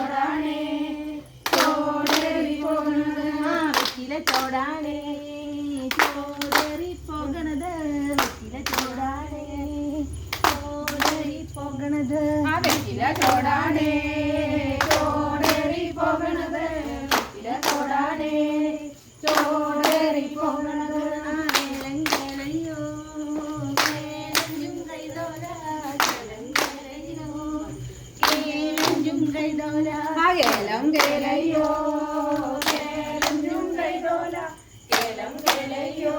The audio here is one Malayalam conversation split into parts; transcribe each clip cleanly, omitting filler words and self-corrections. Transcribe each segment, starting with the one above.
ചോടാണേ ചോടേറി പോകണത് വെറ്റില ചോടാണേ ചോടേറി പോകണത് വെറ്റില ചോടാണേ ചോടേറി പോകണത് വെറ്റില ചോടാണേ ചോടേറി പോകണത് വെറ്റില ചോടാണേ ചോടേറി പോകണത് കേളങ്കേളയോ കേളഞ്ചും കൈതോല കേളങ്കേളയോ കേളഞ്ചും കൈതോല കേളം കേളയോ കേളഞ്ചും കൈതോല കേളം കേളയോ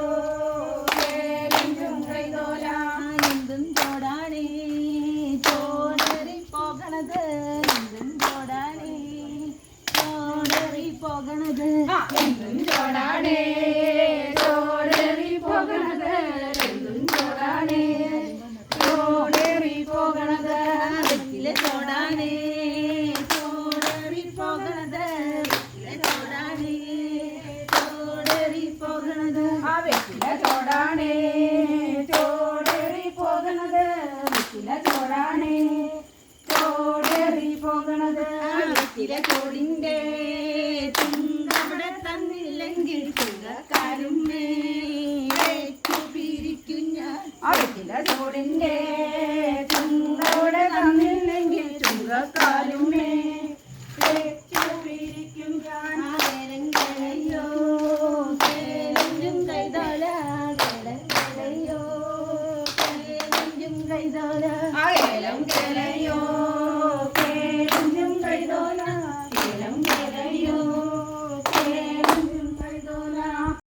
കേളഞ്ചും കൈതോല എന്തും ചോടാണേ ചോടേറി പോകണത് എന്തും ചോടാണേ ചോടേറി പോകണത് എന്തും ചോടാണേ ചോടേറി പോകണത് എന്തും ചോടാണേ ചോടേറി പോകണത് വെറ്റില ചോടാണേ ചോടേറി പോകണത് വെറ്റില ചോടാണേ ചോടേറി പോകണത് വെറ്റില ചോടാണേ ചോടേറി പോകണത് വെറ്റില ചോടാണേ ചോടേറി പോകണത് വെറ്റില ചോടിൻ്റെ തുങ്കവിടെ തന്നില്ലെങ്കിൽ തുങ്കക്കാരും മേച്ചു പിരിക്കും ഞാൻ വെറ്റില ചോടിൻ്റെ തുങ്കവിടെ തന്നില്ലെങ്കിൽ തുങ്കക്കാരും മേച്ചു പിരിക്കും ഞാൻ കേളങ്കേളയോ കേളഞ്ചും കൈതോല കേളങ്കേളയോ കേളഞ്ചും കൈതോല